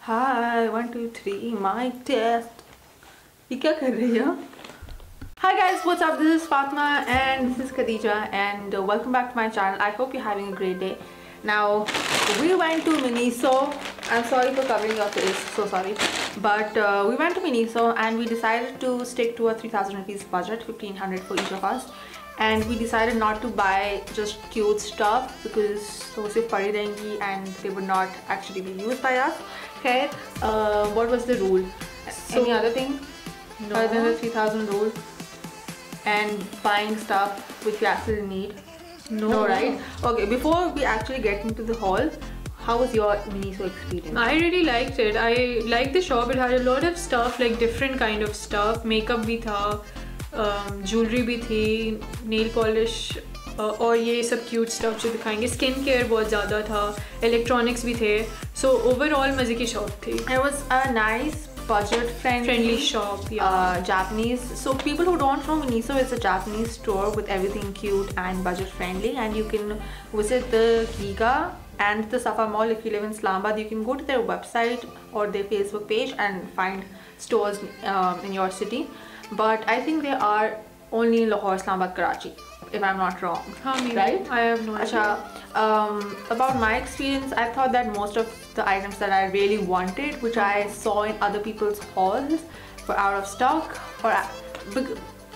Hi, 1 2 3 mic test. ये क्या कर रही हो? Hi guys, what's up? This is Fatma and this is Khadija and welcome back to my channel. I hope you're having a great day. Now, we went to Miniso. I'm sorry for covering your face, so sorry. But we went to Miniso and we decided to stick to a 3,000 rupees budget, 1,500 for each of us. And we decided not to buy just cute stuff because those सिर्फ पड़ी रहेंगी and they would not actually be used by us. Okay, what was the rule? Any other thing? No. Other than the 3,000 rule? And buying stuff which we actually need? No, right? Okay, before we actually get into the haul, how was your Miniso experience? I really liked it. I liked the shop. It had a lot of stuff, like different kind of stuff. Makeup भी था, jewelry भी थी, nail polish और ये सब cute stuff जो दिखाएंगे. Skin care बहुत ज़्यादा था, electronics भी थे. So overall मज़े की shop थी. It was a nice budget friendly shop, yeah. Japanese. So people who don't know, Miniso is a Japanese store with everything cute and budget friendly, and you can visit the Giga and the Safa Mall. If you live in Islamabad, you can go to their website or their Facebook page and find stores in your city. But I think they are only in Lahore, Islamabad, Karachi, if I'm not wrong. Right? I have no idea. About my experience, I thought that most of the items that I really wanted, which I saw in other people's hauls, were out of stock. Or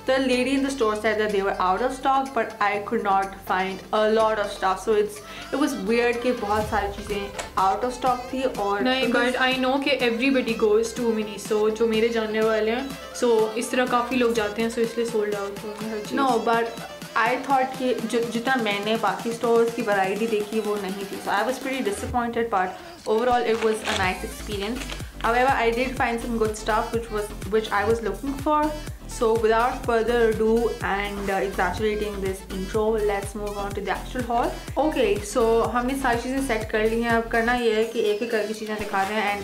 the lady in the store said that they were out of stock, but I could not find a lot of stuff. So it was weird कि बहुत सारी चीजें out of stock थी और नहीं, but I know कि everybody goes to Miniso, जो मेरे जानने वाले हैं. So इस तरह काफ़ी लोग जाते हैं, so इसलिए sold out हो गया हर चीज़. No, but I thought कि जितना मैंने बाकी stores की variety देखी वो नहीं थी. So I was pretty disappointed, but overall it was a nice experience. However, I did find some good stuff which I was looking for. So without further ado and exaggerating this intro, let's move on to the actual haul. Okay, so हमने सारी चीज़ें set कर ली हैं. अब करना ये है कि एक एक करके चीज़ें दिखा रहे हैं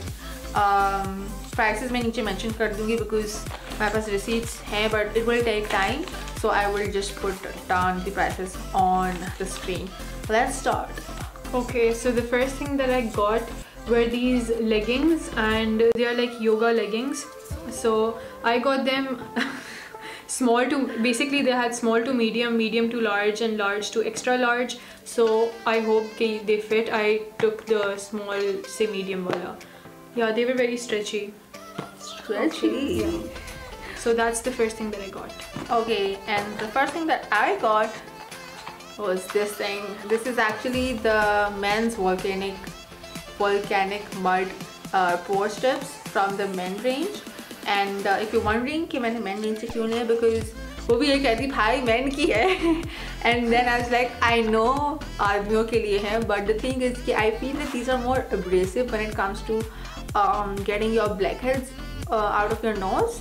and prices मैं नीचे mention कर दूँगी because मेरे पास receipts हैं, but it will take time. So I will just put down the prices on the screen. Let's start. Okay, so the first thing that I got were these leggings, and they are like yoga leggings. So I got them small to, basically they had small to medium, medium to large, and large to extra large. So I hope they fit. I took the small say medium wala. Yeah, they were very stretchy. Stretchy. Yeah. So that's the first thing that I got. Okay, and the first thing that I got was this thing. This is actually the men's volcanic mud pore strips from the men range. And if you're wondering कि मैंने men range से क्यों लिया, because वो भी ये कहती भाई men की है. And then I was like, I know आदमियों के लिए है, but the thing is कि I feel that these are more abrasive when it comes to getting your blackheads out of your nose.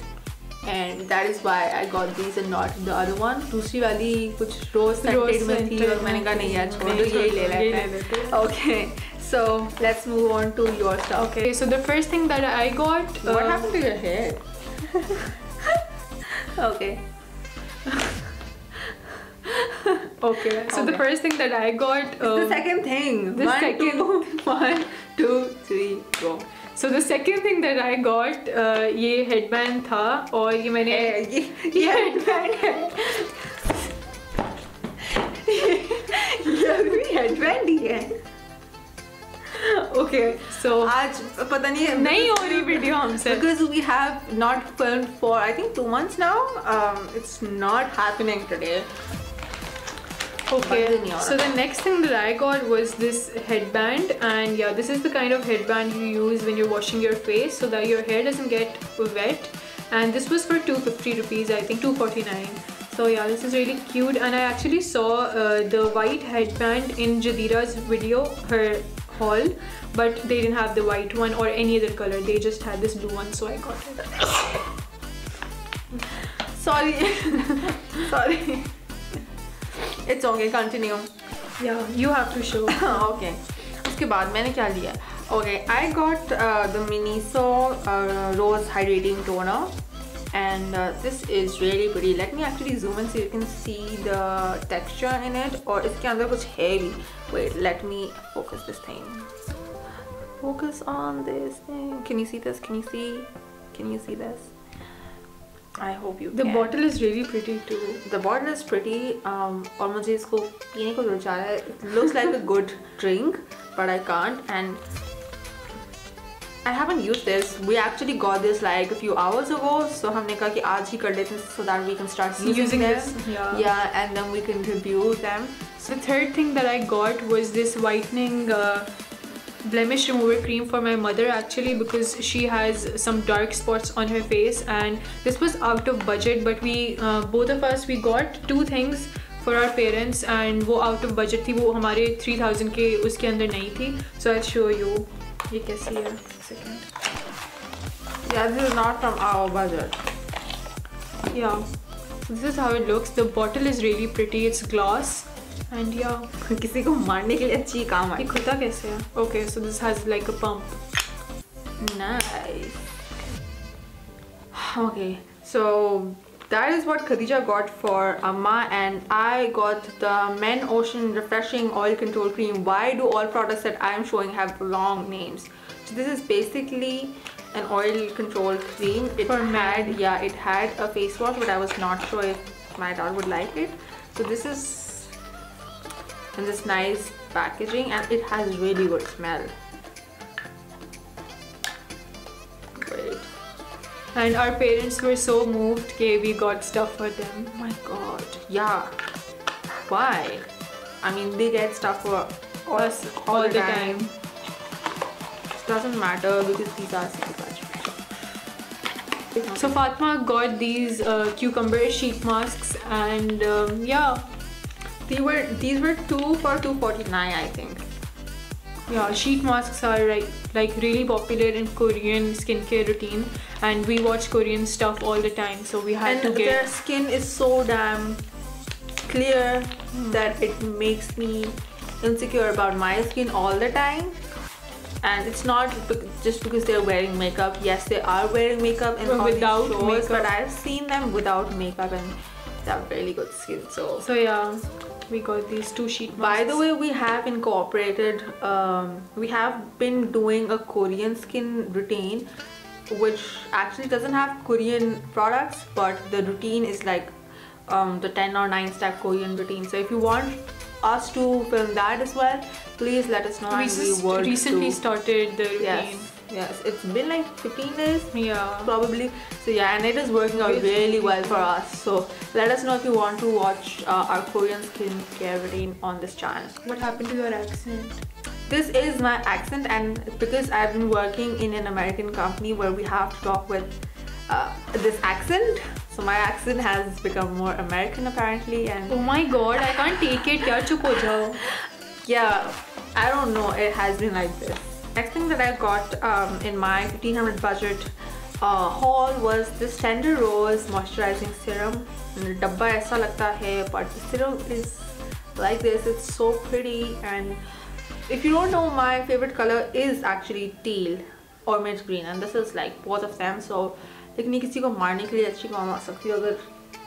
And that is why I got these and not the other one. दूसरी वाली कुछ rose scented में थी और मैंने कहा नहीं यार छोड़ो यही ले लेते हैं. Okay, so let's move on to your stuff. Okay, so the first thing that I got. What happened to your hair? Okay. Okay, so the first thing that I got. The second thing. One, two, three, go. So the second thing that I got, ये headband था और ये मैंने ये headband है. ये भी headband ही है. Okay, so आज पता नहीं हो रही वीडियो हमसे because we have not filmed for I think 2 months now. It's not happening today. Okay, so the next thing that I got was this headband, and yeah, this is the kind of headband you use when you're washing your face so that your hair doesn't get wet. And this was for 250 rupees, I think 249. So yeah, this is really cute, and I actually saw the white headband in Jadira's video, her haul, but they didn't have the white one or any other color. They just had this blue one, so I got it. Sorry. Sorry. It's okay, continue. Yeah, you have to show. Okay. उसके बाद मैंने क्या लिया? Okay, I got the Miniso Rose Hydrating Toner, and this is really pretty. Let me actually zoom in so you can see the texture in it. और इसके अंदर कुछ है भी. Wait, let me focus this thing. Focus on this thing. Can you see this? Can you see? Can you see this? I hope you can. The bottle is really pretty too. The bottle is pretty. और मुझे इसको पीने को दिल चाह रहा है. It looks like a good drink, but I can't. And I haven't used this. We actually got this like a few hours ago. So हमने कहा कि आज ही कर लेते हैं so that we can start using them. This. Yeah. Yeah, and then we can review them. So the third thing that I got was this whitening blemish remover cream for my mother, actually, because she has some dark spots on her face, and this was out of budget, but we both of us, we got two things for our parents, and वो out of budget थी, वो हमारे 3000 के उसके अंदर नहीं थी. So I'll show you. ये कैसी है? Second. Yeah, this is not from our budget. Yeah. So this is how it looks. The bottle is really pretty. It's glass. And yeah, किसी को मारने के लिए अच्छी काम है. ये खुदा कैसे है? Okay, so this has like a pump. Nice. Okay, so that is what Khadija got for Amma, and I got the Men Ocean Refreshing Oil Control Cream. Why do all products that I am showing have long names? So this is basically an oil control cream. It had, yeah, it had a face wash, but I was not sure if my dad would like it. So this is in this nice packaging, and it has really good smell. Great. And our parents were so moved that we got stuff for them. Oh my god, yeah. Why? I mean, they get stuff for us all the time. It doesn't matter because these are super. So Fatma got these cucumber sheet masks, and yeah, these were 2 for $2.49, I think. Yeah, sheet masks are like really popular in Korean skincare routine, and we watch Korean stuff all the time, so we had to get. Their skin is so damn clear that it makes me insecure about my skin all the time. And it's not just because they're wearing makeup. Yes, they are wearing makeup and without makeup, but I've seen them without makeup and they have really good skin. So yeah, we got these 2 sheet masks. By the way, we have incorporated, we have been doing a Korean skin routine, which actually doesn't have Korean products, but the routine is like the 10 or 9 step Korean routine. So if you want us to film that as well, please let us know. We recently started the routine. Yes, it's been like 15 days, yeah, probably. So yeah, and it is working out really well for us. So let us know if you want to watch our Korean skincare routine on this channel. What happened to your accent? This is my accent, and because I've been working in an American company where we have to talk with this accent, so my accent has become more American apparently. And oh my god, I can't take it. Yaar, chup ho jao. Yeah, I don't know, it has been like this. Next thing that I got in my 1500 budget haul was this Tender Rose moisturizing serum. And the dabba aisa lagta hai, but the serum is like this. It's so pretty, and if you don't know, my favorite color is actually teal or mint green, and this is like both of them. So लेकिन ये किसी को मारने के लिए अच्छी काम आ सकती है. अगर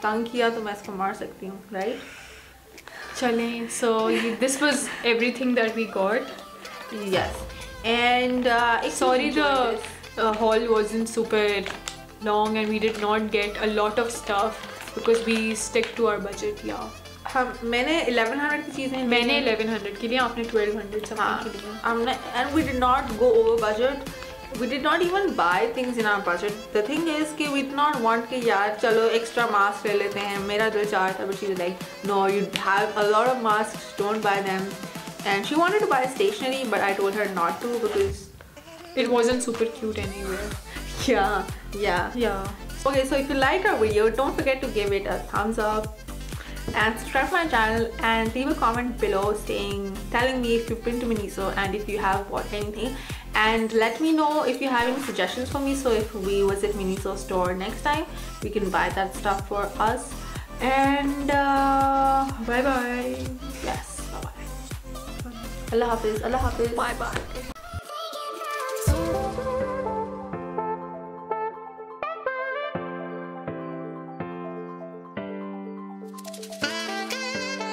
तंग किया तो मैं इसको मार सकती हूँ, right? Chale, so this was everything that we got. Yes, and sorry the haul wasn't super long and we did not get a lot of stuff because we stick to our budget. Yeah, मैंने 1100 की चीज़ें, मैंने 1100 के लिए, आपने 1200 something के लिए. And we did not go over budget. We did not even buy things in our budget. The thing is कि we did not want कि यार चलो extra mask ले लेते हैं. मेरा दिल चाह रहा था, but she was like, no, you have a lot of masks, don't buy them. And she wanted to buy stationery, but I told her not to because it wasn't super cute anyway. Yeah. Okay, so if you liked our video, don't forget to give it a thumbs up and subscribe to my channel and leave a comment below telling me if you've been to Miniso and if you have bought anything, and let me know if you have any suggestions for me, so if we visit Miniso store next time we can buy that stuff for us. And bye bye. Yes, bye bye. Allah Hafiz. Bye bye.